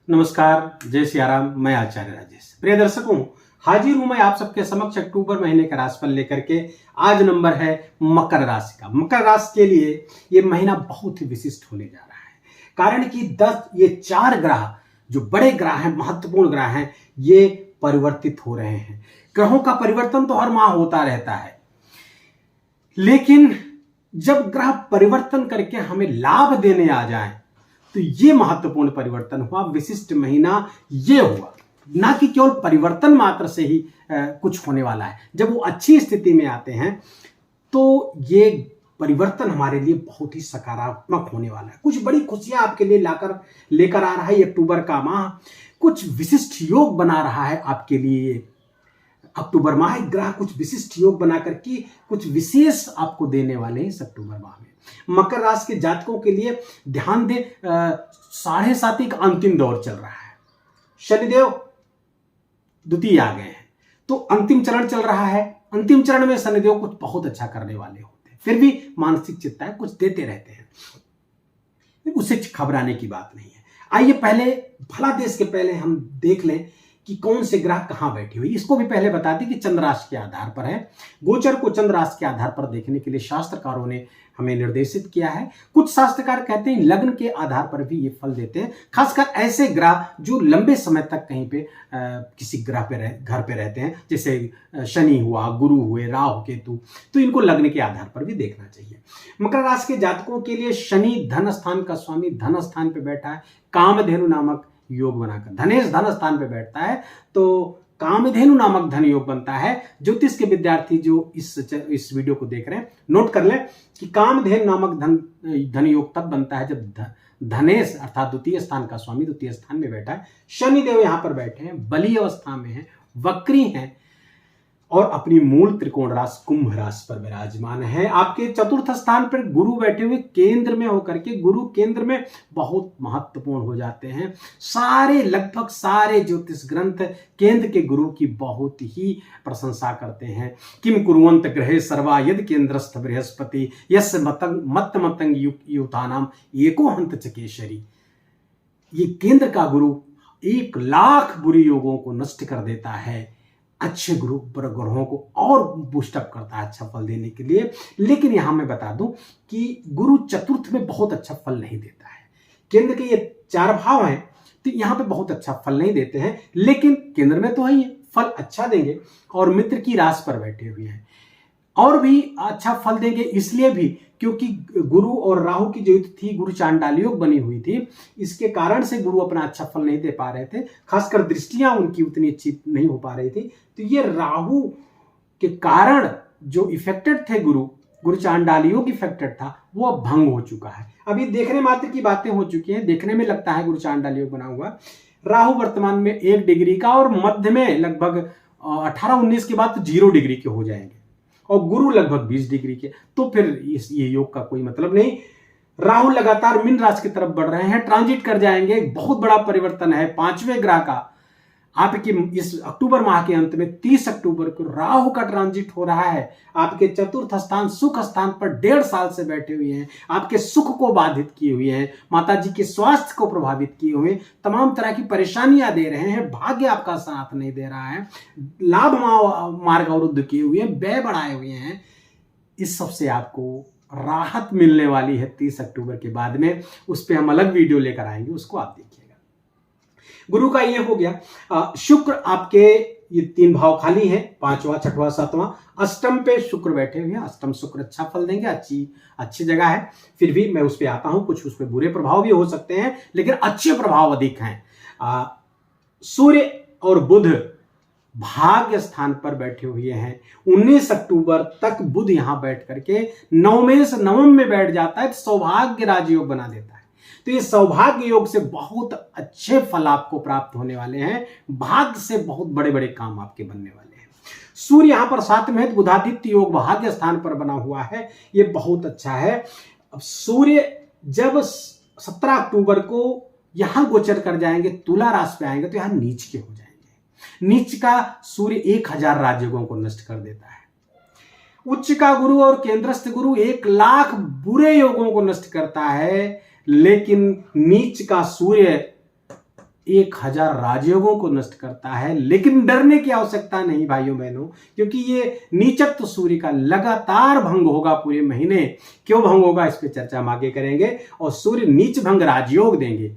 नमस्कार, जय सियाराम। मैं आचार्य राजेश। प्रिय दर्शकों, हाजिर हूं मैं आप सबके समक्ष अक्टूबर महीने का राशिफल लेकर के। आज नंबर है मकर राशि का। मकर राशि के लिए ये महीना बहुत ही विशिष्ट होने जा रहा है, कारण कि 10 ये 4 ग्रह जो बड़े ग्रह हैं, महत्वपूर्ण ग्रह हैं, ये परिवर्तित हो रहे हैं। ग्रहों का परिवर्तन तो हर माह होता रहता है, लेकिन जब ग्रह परिवर्तन करके हमें लाभ देने आ जाए तो ये महत्वपूर्ण परिवर्तन हुआ। विशिष्ट महीना ये हुआ, ना कि केवल परिवर्तन मात्र से ही कुछ होने वाला है। जब वो अच्छी स्थिति में आते हैं तो ये परिवर्तन हमारे लिए बहुत ही सकारात्मक होने वाला है। कुछ बड़ी खुशियां आपके लिए लेकर आ रहा है ये अक्टूबर का माह। कुछ विशिष्ट योग बना रहा है आपके लिए अक्टूबर माह। ग्रह कुछ विशिष्ट योग बनाकर के कुछ विशेष आपको देने वाले हैं इस अक्टूबर माह में। मकर राशि के जातकों के लिए ध्यान दें, 7.5 का अंतिम दौर चल रहा है। शनिदेव द्वितीय आ गए हैं, तो अंतिम चरण चल रहा है। अंतिम चरण में शनिदेव कुछ बहुत अच्छा करने वाले होते हैं, फिर भी मानसिक चिंताएं कुछ देते रहते हैं, उससे घबराने की बात नहीं है। आइए पहले भला देश के पहले हम देख लें कि कौन से ग्रह कहां बैठे हुए। इसको भी पहले बता दें कि चंद्र राशि के आधार पर है। गोचर को चंद्र राशि के आधार पर देखने के लिए शास्त्रकारों ने हमें निर्देशित किया है। कुछ शास्त्रकार कहते हैं लग्न के आधार पर भी ये फल देते हैं, खासकर ऐसे ग्रह जो लंबे समय तक कहीं पे किसी ग्रह पे घर पे रहते हैं, जैसे शनि हुआ, गुरु हुए, राहु, केतु, तो इनको लग्न के आधार पर भी देखना चाहिए। मकर राशि के जातकों के लिए शनि धन स्थान का स्वामी धन स्थान पे बैठा है, कामधेनु नामक योग बनाकर। धनेश धन स्थान पे बैठता है तो कामधेनु नामक धन योग बनता है। ज्योतिष के विद्यार्थी जो इस वीडियो को देख रहे हैं, नोट कर लें कि कामधेनु नामक धन योग तब बनता है जब धनेश अर्थात द्वितीय स्थान का स्वामी द्वितीय स्थान में बैठा है। शनिदेव यहां पर बैठे हैं, बली अवस्था में हैं, वक्री हैं और अपनी मूल त्रिकोण राशि कुंभ राशि पर विराजमान है। आपके चतुर्थ स्थान पर गुरु बैठे हुए केंद्र में होकर के, गुरु केंद्र में बहुत महत्वपूर्ण हो जाते हैं। लगभग सारे ज्योतिष ग्रंथ केंद्र के गुरु की बहुत ही प्रशंसा करते हैं। किम कुर्वन्त ग्रहे सर्वा यद केंद्रस्थ बृहस्पति यस्य मतंग युतानाम एको हंत चकेशरी। ये केंद्र का गुरु 1 लाख बुरी योगों को नष्ट कर देता है, अच्छे ग्रहों को और बूस्टअप करता है अच्छा फल देने के लिए। लेकिन यहां मैं बता दूं कि गुरु चतुर्थ में बहुत अच्छा फल नहीं देता है। केंद्र के ये 4 भाव हैं तो यहां पे बहुत अच्छा फल नहीं देते हैं, लेकिन केंद्र में तो है, फल अच्छा देंगे। और मित्र की राशि पर बैठे हुए हैं और भी अच्छा फल देंगे, इसलिए भी क्योंकि गुरु और राहु की जो युति थी, गुरु चांडाल योग बनी हुई थी, इसके कारण से गुरु अपना अच्छा फल नहीं दे पा रहे थे। खासकर दृष्टियां उनकी उतनी अच्छी नहीं हो पा रही थी, तो ये राहु के कारण जो इफेक्टेड थे गुरु चांडाल योग इफेक्टेड था, वो अब भंग हो चुका है। अभी देखने मात्र की बातें हो चुकी हैं, देखने में लगता है गुरु चांडाल योग बना हुआ। राहु वर्तमान में 1 डिग्री का और मध्य में लगभग 18-19 के बाद तो 0 डिग्री के हो जाएंगे और गुरु लगभग 20 डिग्री के, तो फिर ये योग का कोई मतलब नहीं। राहु लगातार मीन राशि की तरफ बढ़ रहे हैं, ट्रांजिट कर जाएंगे। एक बहुत बड़ा परिवर्तन है 5वें ग्रह का। आपके इस अक्टूबर माह के अंत में 30 अक्टूबर को राहु का ट्रांजिट हो रहा है। आपके चतुर्थ स्थान सुख स्थान पर 1.5 साल से बैठे हुए हैं, आपके सुख को बाधित किए हुए हैं, माता जी के स्वास्थ्य को प्रभावित किए हुए, तमाम तरह की परेशानियां दे रहे हैं, भाग्य आपका साथ नहीं दे रहा है, लाभ मार्ग अवरुद्ध किए हुए हैं, व्यय बढ़ाए हुए हैं। इस सब से आपको राहत मिलने वाली है 30 अक्टूबर के बाद में। उस पर हम अलग वीडियो लेकर आएंगे, उसको आप देखिएगा। गुरु का ये हो गया। शुक्र आपके ये 3 भाव खाली हैं, 5वां, 6वां, 7वां। अष्टम पे शुक्र बैठे हुए हैं। अष्टम शुक्र अच्छा फल देंगे, अच्छी जगह है। फिर भी मैं उस पर आता हूं, कुछ उस पर बुरे प्रभाव भी हो सकते हैं, लेकिन अच्छे प्रभाव अधिक हैं। सूर्य और बुध भाग्य स्थान पर बैठे हुए हैं। 19 अक्टूबर तक बुध यहां बैठ करके 9वें से 9वें में बैठ जाता है, तो सौभाग्य राजयोग बना देता है। तो ये सौभाग्य योग से बहुत अच्छे फल आपको प्राप्त होने वाले हैं। भाग्य से बहुत बड़े बड़े काम आपके बनने वाले हैं। सूर्य यहां पर 7 में है, बुधादित्य योग भाग्य स्थान पर बना हुआ है, ये बहुत अच्छा है। अब सूर्य जब 17 अक्टूबर को यहां गोचर कर जाएंगे, तुला राशि पे आएंगे, तो यहां नीच के हो जाएंगे। नीच का सूर्य 1000 राजयोगों को नष्ट कर देता है। उच्च का गुरु और केंद्रस्थ गुरु 1 लाख बुरे योगों को नष्ट करता है, लेकिन नीच का सूर्य 1000 राजयोगों को नष्ट करता है। लेकिन डरने की आवश्यकता नहीं भाइयों बहनों, क्योंकि ये नीचत्व सूर्य का लगातार भंग होगा पूरे महीने। क्यों भंग होगा इस पे चर्चा हम आगे करेंगे। और सूर्य नीच भंग राजयोग देंगे।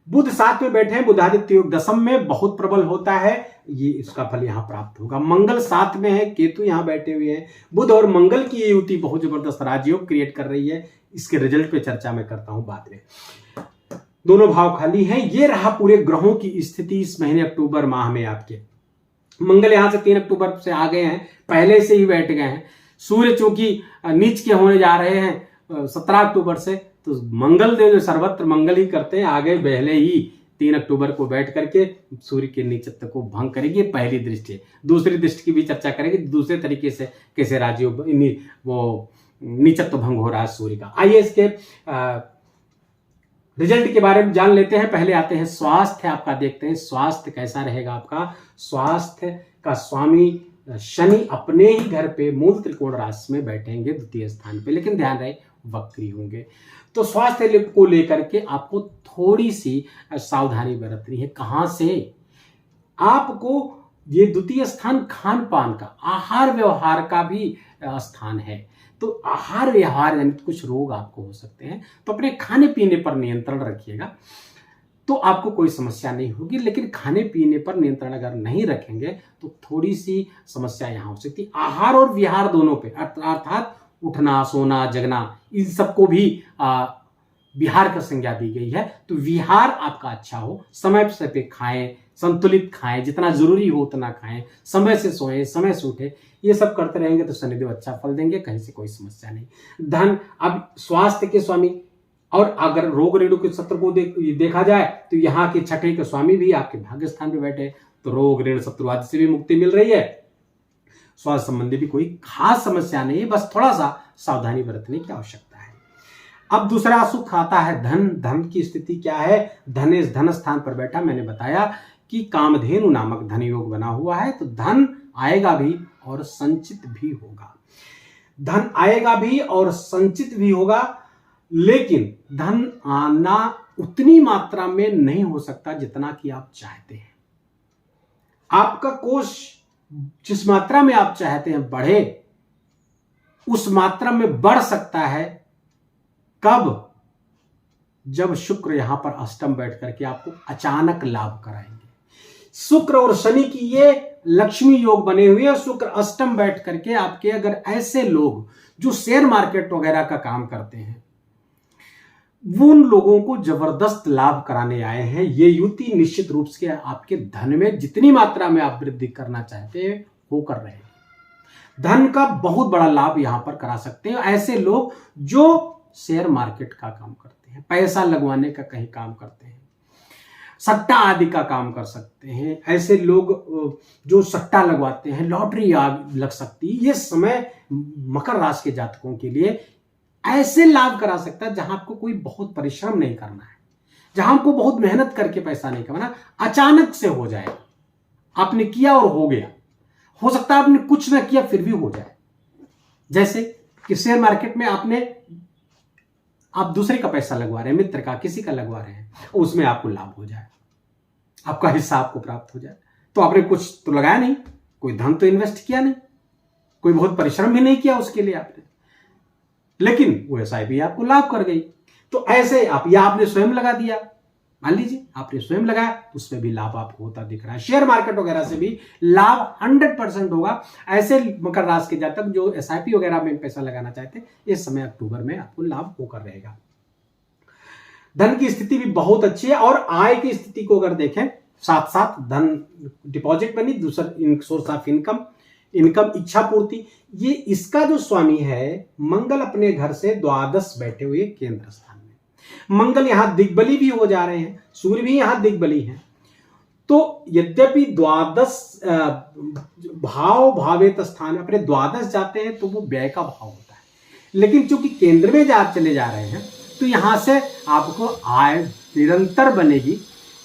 बुध 7 में बैठे हैं, बुधादित्य योग 10th में बहुत प्रबल होता है, ये इसका फल यहां प्राप्त होगा। मंगल 7 में है, केतु यहां बैठे हुए हैं। बुध और मंगल की ये युति बहुत जबरदस्त राजयोग क्रिएट कर रही है। इसके रिजल्ट पे चर्चा मैं करता हूं बाद में। दोनों भाव खाली हैं। ये रहा पूरे ग्रहों की स्थिति इस महीने अक्टूबर माह में आपके। मंगल यहां से 3 अक्टूबर से आ गए हैं, पहले से ही बैठ गए हैं। सूर्य चूंकि नीच के होने जा रहे हैं 17 अक्टूबर से, तो मंगल देव जो सर्वत्र मंगल ही करते हैं, आगे पहले ही 3 अक्टूबर को बैठ करके सूर्य के नीचत्व को भंग करेगी। पहली दृष्टि है। दूसरी दृष्टि की भी चर्चा करेंगे, दूसरे तरीके से कैसे राजयोग वो नीचत्व भंग हो रहा है सूर्य का। आइए इसके रिजल्ट के बारे में जान लेते हैं। पहले आते हैं स्वास्थ्य आपका, देखते हैं स्वास्थ्य कैसा रहेगा आपका। स्वास्थ्य का स्वामी शनि अपने ही घर पे मूल त्रिकोण राशि में बैठेंगे 2य स्थान पे, लेकिन ध्यान रहे वक्री होंगे। तो स्वास्थ्य को लेकर के आपको थोड़ी सी सावधानी बरतनी है। कहां से? आपको ये 2य स्थान खान पान का, आहार व्यवहार का भी स्थान है। तो आहार व्यवहार यानी कुछ रोग आपको हो सकते हैं, तो अपने खाने पीने पर नियंत्रण रखिएगा तो आपको कोई समस्या नहीं होगी। लेकिन खाने पीने पर नियंत्रण अगर नहीं रखेंगे तो थोड़ी सी समस्या यहां हो सकती है। आहार और विहार दोनों पे, अर्थात उठना, सोना, जगना, इन सबको भी विहार का संज्ञा दी गई है। तो विहार आपका अच्छा हो, समय से पे खाएं, संतुलित खाएं, जितना जरूरी हो उतना खाएं, समय से सोएं, समय से उठें, ये सब करते रहेंगे तो शनिदेव अच्छा फल देंगे, कहीं से कोई समस्या नहीं। धन, अब स्वास्थ्य के स्वामी और अगर रोग ऋणु के शत्रु को देखा जाए तो यहाँ के 6ठे के स्वामी भी आपके भाग्य स्थान पे बैठे, तो रोग ऋण शत्रु आदि से भी मुक्ति मिल रही है। स्वास्थ्य संबंधी भी कोई खास समस्या नहीं है, बस थोड़ा सा सावधानी बरतने की आवश्यकता है। अब दूसरा सुख आता है धन। धन की स्थिति क्या है? धनेश धन स्थान पर बैठा, मैंने बताया कि कामधेनु नामक धन योग बना हुआ है, तो धन आएगा भी और संचित भी होगा। धन आएगा भी और संचित भी होगा, लेकिन धन आना उतनी मात्रा में नहीं हो सकता जितना कि आप चाहते हैं। आपका कोष जिस मात्रा में आप चाहते हैं बढ़े, उस मात्रा में बढ़ सकता है कब? जब शुक्र यहां पर अष्टम बैठ करके आपको अचानक लाभ कराएंगे। शुक्र और शनि की ये लक्ष्मी योग बने हुए हैं। शुक्र अष्टम बैठ करके आपके, अगर ऐसे लोग जो शेयर मार्केट वगैरह का काम करते हैं, वो उन लोगों को जबरदस्त लाभ कराने आए हैं। ये युति निश्चित रूप से आपके धन में जितनी मात्रा में आप वृद्धि करना चाहते हैं वो कर रहे हैं। धन का बहुत बड़ा लाभ यहां पर करा सकते हैं ऐसे लोग जो शेयर मार्केट का काम करते हैं, पैसा लगवाने का कहीं काम करते हैं, सट्टा आदि का काम कर सकते हैं। ऐसे लोग जो सट्टा लगवाते हैं, लॉटरी लग सकती है। ये समय मकर राशि के जातकों के लिए ऐसे लाभ करा सकता है जहां आपको कोई बहुत परिश्रम नहीं करना है, जहां आपको बहुत मेहनत करके पैसा नहीं कमाना, अचानक से हो जाएगा। आपने किया और हो गया। हो सकता है आपने कुछ ना किया फिर भी हो जाए। जैसे कि शेयर मार्केट में आप दूसरे का पैसा लगवा रहे हैं, मित्र का, किसी का लगवा रहे हैं, उसमें आपको लाभ हो जाए, आपका हिस्सा आपको प्राप्त हो जाए। तो आपने कुछ तो लगाया नहीं, कोई धन तो इन्वेस्ट किया नहीं, कोई बहुत परिश्रम भी नहीं किया उसके लिए आपने, लेकिन वो SIP आपको लाभ कर गई। तो ऐसे आपने स्वयं लगा दिया, मान लीजिए आपने स्वयं लगाया, तो उसमें भी लाभ आपको होता दिख रहा है। शेयर मार्केट वगैरह से भी लाभ 100% होगा। ऐसे मकर राशि के जातक जो SIP वगैरह में पैसा लगाना चाहते हैं, इस समय अक्टूबर में आपको लाभ होकर रहेगा। धन की स्थिति भी बहुत अच्छी है और आय की स्थिति को अगर देखें, साथ साथ धन डिपॉजिट बनी, दूसरा सोर्स ऑफ इनकम, इच्छा पूर्ति, ये इसका जो स्वामी है मंगल अपने घर से द्वादश बैठे हुए केंद्र स्थान में। मंगल यहां दिग्बली भी हो जा रहे हैं, सूर्य भी यहां दिग्बली है। तो यद्यपि द्वादश भावेत स्थान अपने द्वादश जाते हैं तो वो व्यय का भाव होता है, लेकिन चूंकि केंद्र में चले जा रहे हैं तो यहां से आपको आय निरंतर बनेगी।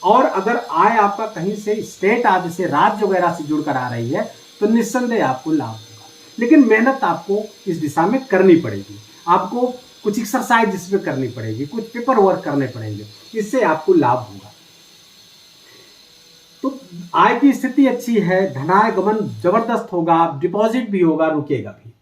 और अगर आय आपका कहीं से स्टेट आदि से, राज्य वगैरह से जुड़कर आ रही है तो निस्संदेह आपको लाभ होगा, लेकिन मेहनत आपको इस दिशा में करनी पड़ेगी। आपको कुछ एक्सरसाइज इसमें करनी पड़ेगी, कुछ पेपर वर्क करने पड़ेंगे, इससे आपको लाभ होगा। आय की स्थिति अच्छी है, धनागमन जबरदस्त होगा, डिपॉजिट भी होगा, रुकेगा भी।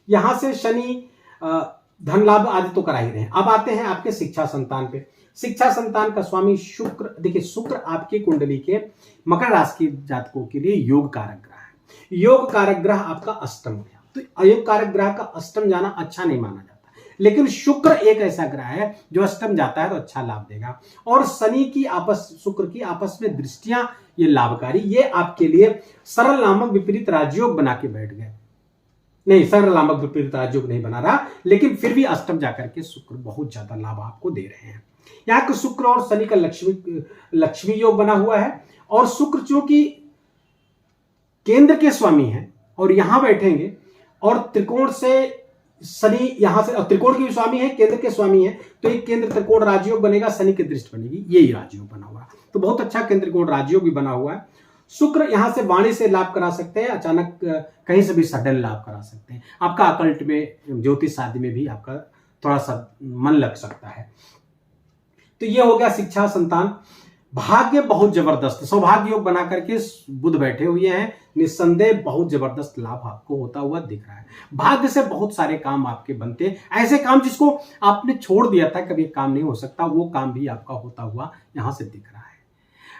यहां से शनि धन लाभ आदि तो करा ही रहे हैं। अब आते हैं आपके शिक्षा संतान पे। शिक्षा संतान का स्वामी शुक्र, देखिए शुक्र आपकी कुंडली के मकर राशि के जातकों के लिए योग कारक ग्रह है। योग कारक ग्रह आपका अष्टम गया, तो अयोग कारक ग्रह का अष्टम जाना अच्छा नहीं माना जाता, लेकिन शुक्र एक ऐसा ग्रह है जो अष्टम जाता है तो अच्छा लाभ देगा। और शनि की शुक्र की आपस में दृष्टियां ये लाभकारी, ये आपके लिए सरल नामक विपरीत राजयोग बना के बैठ गए। नहीं, सरल नामक विपरीत राजयोग नहीं बना रहा, लेकिन फिर भी अष्टम जाकर के शुक्र बहुत ज्यादा लाभ आपको दे रहे हैं। यहाँ के शुक्र और शनि का लक्ष्मी योग बना हुआ है, और शुक्र चूंकि केंद्र के स्वामी है और यहां बैठेंगे, और त्रिकोण से शनि यहां से त्रिकोण के भी स्वामी है, केंद्र के स्वामी है, तो एक केंद्र त्रिकोण राजयोग बनेगा, शनि की दृष्टि बनेगी, यही राजयोग बना हुआ है। तो बहुत अच्छा केंद्र त्रिकोण राजयोग भी बना हुआ है। शुक्र यहां से वाणी से लाभ करा सकते हैं, अचानक कहीं से भी सडन लाभ करा सकते हैं। आपका अकल्ट में, ज्योतिष आदि में भी आपका थोड़ा सा मन लग सकता है। तो ये हो गया शिक्षा संतान। भाग्य बहुत जबरदस्त, सौभाग्य योग बना करके बुध बैठे हुए हैं, निस्संदेह बहुत जबरदस्त लाभ आपको होता हुआ दिख रहा है। भाग्य से बहुत सारे काम आपके बनते हैं, ऐसे काम जिसको आपने छोड़ दिया था कभी काम नहीं हो सकता, वो काम भी आपका होता हुआ यहां से दिख रहा है।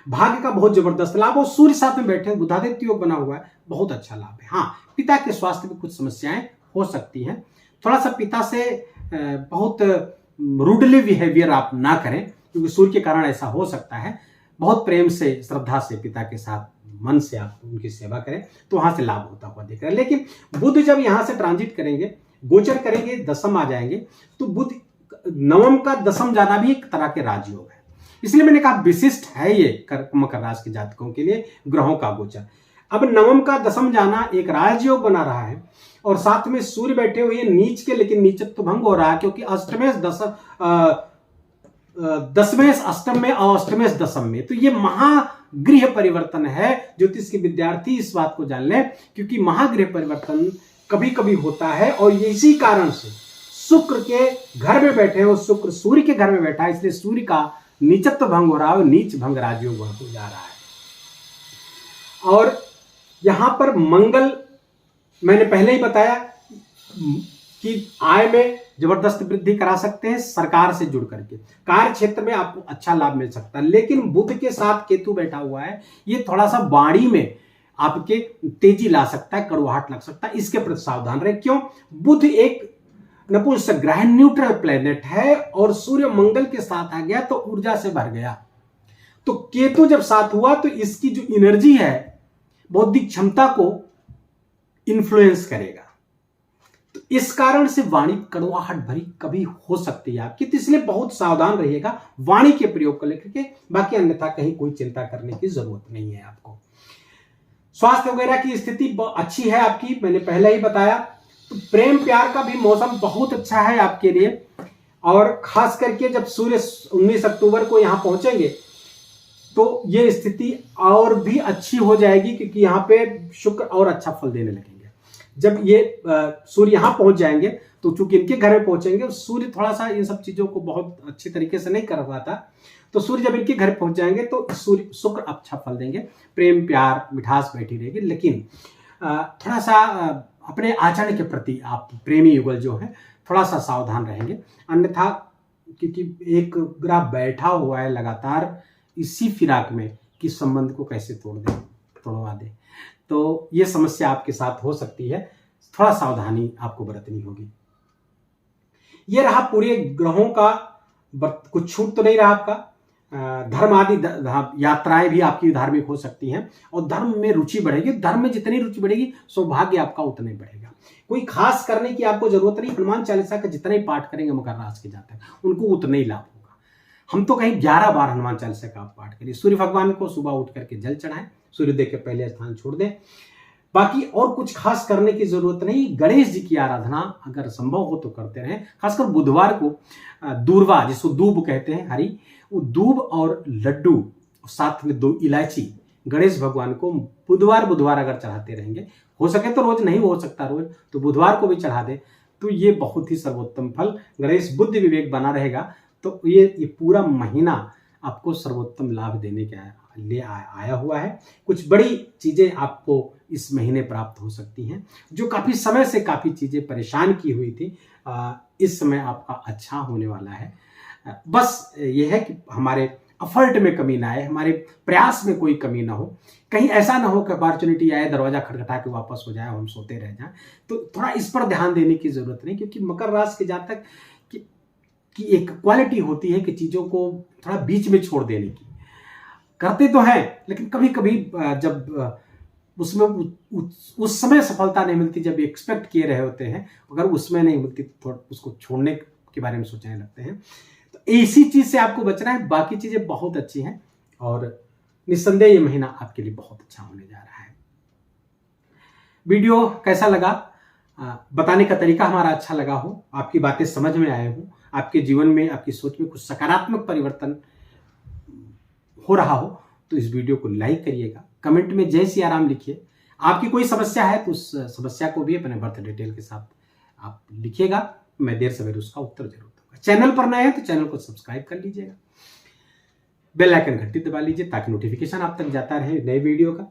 भाग्य का बहुत जबरदस्त लाभ, और सूर्य साथ में बैठे बुधादित्य योग बना हुआ है, बहुत अच्छा लाभ है। हाँ, पिता के स्वास्थ्य में कुछ समस्याएं हो सकती हैं, थोड़ा सा पिता से बहुत रूडली बिहेवियर आप ना करें, क्योंकि सूर्य के कारण ऐसा हो सकता है। बहुत प्रेम से, श्रद्धा से पिता के साथ मन से आप उनकी सेवा करें तो वहां से लाभ होता हुआ दिख रहा है। लेकिन बुध जब यहां से ट्रांजिट करेंगे, गोचर करेंगे, दशम आ जाएंगे, तो बुध नवम का दशम जाना भी एक तरह के राजयोग है। इसलिए मैंने कहा विशिष्ट है ये मकर राशि के जातकों के लिए ग्रहों का गोचर। अब नवम का दशम जाना एक राजयोग बना रहा है, और साथ में सूर्य बैठे हुए नीच के, लेकिन नीचत्व भंग हो रहा है, क्योंकि अष्टमेश दशमेश अष्टम में और अष्टमेश दशम में, तो ये महागृह परिवर्तन है। ज्योतिष के विद्यार्थी इस बात को जान लें, क्योंकि महागृह परिवर्तन कभी कभी होता है, और इसी कारण से शुक्र के घर में बैठे हैं, और शुक्र सूर्य के घर में बैठा है, इसलिए सूर्य का नीचत्व भंग हो रहा है, नीच भंग राजयोग हो जा रहा है। और यहां पर मंगल, मैंने पहले ही बताया कि आय में जबरदस्त वृद्धि करा सकते हैं सरकार से जुड़ करके, कार्य क्षेत्र में आपको अच्छा लाभ मिल सकता है। लेकिन बुध के साथ केतु बैठा हुआ है, ये थोड़ा सा वाणी में आपके तेजी ला सकता है, कड़वाहट लग सकता है, इसके प्रति सावधान रहे। क्यों? बुध एक नपुंसक ग्रह, न्यूट्रल प्लेनेट है, और सूर्य मंगल के साथ आ गया तो ऊर्जा से भर गया। तो केतु जब साथ हुआ तो इसकी जो एनर्जी है, बौद्धिक क्षमता को इन्फ्लुएंस करेगा, तो इस कारण से वाणी कड़वाहट भरी कभी हो सकती है आपकी, तो इसलिए बहुत सावधान रहिएगा वाणी के प्रयोग को लेकर के। बाकी अन्यथा कहीं कोई चिंता करने की जरूरत नहीं है आपको। स्वास्थ्य वगैरह की स्थिति अच्छी है आपकी, मैंने पहले ही बताया। तो प्रेम प्यार का भी मौसम बहुत अच्छा है आपके लिए, और खास करके जब सूर्य 19 अक्टूबर को यहां पहुंचेंगे तो ये स्थिति और भी अच्छी हो जाएगी, क्योंकि यहां पे शुक्र और अच्छा फल देने लगेंगे। जब ये सूर्य यहां पहुंच जाएंगे, तो चूंकि इनके घर में पहुंचेंगे, सूर्य थोड़ा सा इन सब चीजों को बहुत अच्छी तरीके से नहीं कर पाता, तो सूर्य जब इनके घर पहुंच जाएंगे तो शुक्र अच्छा फल देंगे, प्रेम प्यार मिठास बैठी रहेगी। लेकिन थोड़ा सा अपने आचरण के प्रति आप प्रेमी युगल जो है थोड़ा सा सावधान रहेंगे, अन्यथा क्योंकि एक ग्रह बैठा हुआ है लगातार इसी फिराक में कि संबंध को कैसे तोड़वा दे, तो ये समस्या आपके साथ हो सकती है, थोड़ा सावधानी आपको बरतनी होगी। ये रहा पूरे ग्रहों का, कुछ छूट तो नहीं रहा आपका। धर्म आदि यात्राएं भी आपकी धार्मिक हो सकती हैं, और धर्म में रुचि बढ़ेगी। धर्म में जितनी रुचि बढ़ेगी सौभाग्य आपका उतना ही बढ़ेगा। कोई खास करने की आपको जरूरत नहीं, हनुमान चालीसा का जितना ही पाठ करेंगे मकर राशि के जातक, उनको उतना ही लाभ होगा। हम तो कहीं 11 बार हनुमान चालीसा का आप पाठ करिए। सूर्य भगवान को सुबह उठ करके जल चढ़ाएं, सूर्योदय के पहले स्थान छोड़ दें, बाकी और कुछ खास करने की जरूरत नहीं। गणेश जी की आराधना अगर संभव हो तो करते रहें, खासकर बुधवार को दूर्वा, जिसको दूब कहते हैं हरी, वो दूब और लड्डू साथ में 2 इलायची गणेश भगवान को बुधवार अगर चढ़ाते रहेंगे, हो सके तो रोज, नहीं हो सकता रोज तो बुधवार को भी चढ़ा दे, तो ये बहुत ही सर्वोत्तम फल। गणेश बुद्धि विवेक बना रहेगा, तो ये पूरा महीना आपको सर्वोत्तम लाभ देने के लिए आया हुआ है। कुछ बड़ी चीज़ें आपको इस महीने प्राप्त हो सकती हैं। जो काफ़ी समय से काफ़ी चीज़ें परेशान की हुई थी, इस समय आपका अच्छा होने वाला है। बस ये है कि हमारे एफर्ट में कमी ना आए, हमारे प्रयास में कोई कमी ना हो। कहीं ऐसा ना हो कि अपॉर्चुनिटी आए, दरवाजा खटखटा के वापस हो जाए, हम सोते रह जाएं। तो थोड़ा इस पर ध्यान देने की जरूरत नहीं, क्योंकि मकर राशि के जातक की एक क्वालिटी होती है कि चीज़ों को थोड़ा बीच में छोड़ देने की। करते तो हैं, लेकिन कभी कभी जब उसमें उस समय सफलता नहीं मिलती, जब एक्सपेक्ट किए रहे होते हैं, अगर उसमें नहीं मिलती तो थोड़ा उसको छोड़ने के बारे में सोचने लगते हैं। तो इसी चीज से आपको बचना है। बाकी चीजें बहुत अच्छी हैं और निस्संदेह ये महीना आपके लिए बहुत अच्छा होने जा रहा है। वीडियो कैसा लगा, बताने का तरीका हमारा अच्छा लगा हो, आपकी बातें समझ में आए हो, आपके जीवन में, आपकी सोच में कुछ सकारात्मक परिवर्तन हो रहा हो, तो इस वीडियो को लाइक करिएगा। कमेंट में जय सिया राम लिखिए। आपकी कोई समस्या है तो उस समस्या को भी अपने बर्थ डिटेल के साथ आप लिखिएगा, मैं देर सवेर उसका उत्तर जरूर दूंगा। चैनल पर नए हैं तो चैनल को सब्सक्राइब कर लीजिएगा, बेल आइकन घंटी दबा लीजिए ताकि नोटिफिकेशन आप तक जाता रहे नए वीडियो का।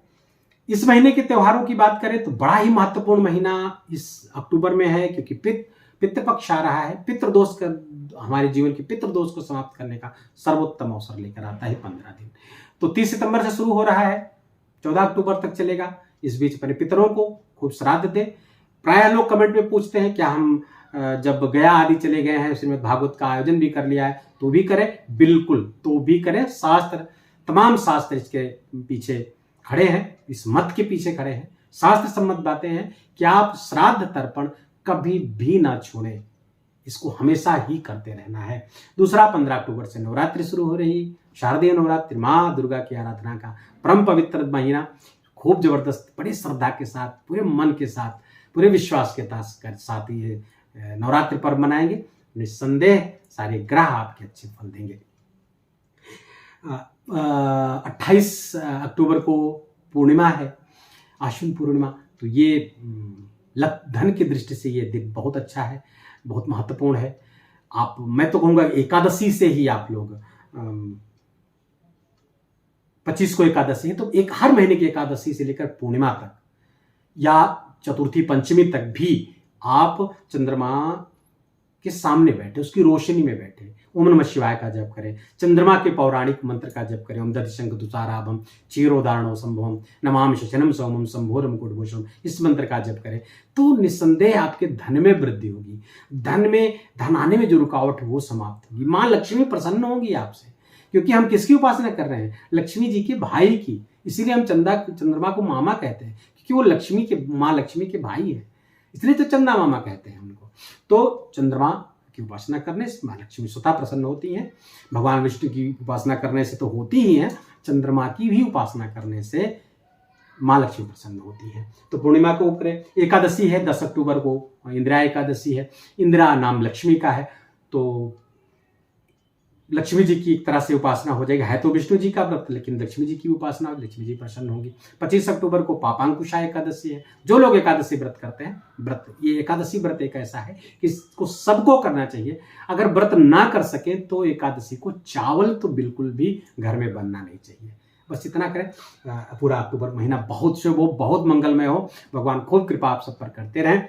इस महीने के त्योहारों की बात करें तो बड़ा ही महत्वपूर्ण महीना इस अक्टूबर में है, क्योंकि पितृपक्ष आ रहा है। पितृदोष का, हमारे जीवन के पितृदोष को समाप्त करने का सर्वोत्तम अवसर लेकर आता है 15 दिन। तो 30 सितंबर से शुरू हो रहा है, 14 अक्टूबर तक चलेगा। इस बीच अपने पितरों को खूब श्राद्ध दें। प्रायः लोग कमेंट में पूछते हैं क्या हम जब गया आदि चले गए हैं, श्रीमद् भागवत का आयोजन भी कर लिया है, तो भी करें। बिल्कुल, तो भी करें। शास्त्र, तमाम शास्त्र इसके पीछे खड़े हैं, इस मत के पीछे खड़े हैं। शास्त्र सम्मत बातें हैं कि आप श्राद्ध तर्पण कभी भी ना छोड़ें, इसको हमेशा ही करते रहना है। दूसरा, 15 अक्टूबर से नवरात्रि शुरू हो रही, शारदीय नवरात्रि, माँ दुर्गा की आराधना का परम पवित्र महीना। खूब जबरदस्त, बड़ी श्रद्धा के साथ, पूरे मन के साथ, पूरे विश्वास के साथ ये नवरात्रि पर्व मनाएंगे। निस्संदेह सारे ग्रह आपके अच्छे फल देंगे। 28 अक्टूबर को पूर्णिमा है, आश्विन पूर्णिमा। तो ये धन की दृष्टि से ये दिन बहुत अच्छा है, बहुत महत्वपूर्ण है। मैं तो कहूँगा एकादशी से ही आप लोग 25 को एकादशी है, तो हर महीने की एकादशी से लेकर पूर्णिमा तक या चतुर्थी पंचमी तक भी आप चंद्रमा के सामने बैठे, उसकी रोशनी में बैठे, ओम नमः शिवाय का जप करें, चंद्रमा के पौराणिक मंत्र का जप करें। ओम दधिशंख तुषाराभम क्षीरोदारणो संभवम नमामि शशनम सोमम संभोरम कुटभूषणम, इस मंत्र का जप करें तो निस्संदेह आपके धन में वृद्धि होगी। धन आने में जो रुकावट है वो समाप्त होगी। माँ लक्ष्मी प्रसन्न होगी आपसे, क्योंकि हम किसकी उपासना कर रहे हैं? लक्ष्मी जी के भाई की। इसीलिए हम चंद्रमा को मामा कहते हैं, क्योंकि वो माँ लक्ष्मी के भाई है, इसलिए तो चंदा मामा कहते हैं उनको। तो चंद्रमा की उपासना करने से माँ लक्ष्मी स्वतः प्रसन्न होती हैं। भगवान विष्णु की उपासना करने से तो होती ही है, चंद्रमा की भी उपासना करने से माँ लक्ष्मी प्रसन्न होती है। तो पूर्णिमा को करें। एकादशी है 10 अक्टूबर को, इंदिरा एकादशी है। इंदिरा नाम लक्ष्मी का है, तो लक्ष्मी जी की एक तरह से उपासना हो जाएगी। है तो विष्णु जी का व्रत, लेकिन लक्ष्मी जी की उपासना, लक्ष्मी जी प्रसन्न होंगी। 25 अक्टूबर को पापांकुशा एकादशी है। जो लोग एकादशी व्रत करते हैं, ये एकादशी व्रत एक ऐसा है कि इसको सबको करना चाहिए। अगर व्रत ना कर सके तो एकादशी को चावल तो बिल्कुल भी घर में बनना नहीं चाहिए। बस इतना करें। पूरा अक्टूबर महीना बहुत शुभ हो, बहुत मंगलमय हो। भगवान खूब कृपा आप सब पर करते रहें।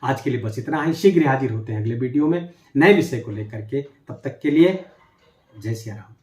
आज के लिए बस इतना है। शीघ्र हाजिर होते हैं अगले वीडियो में नए विषय को लेकर के। तब तक के लिए जय सिया राम।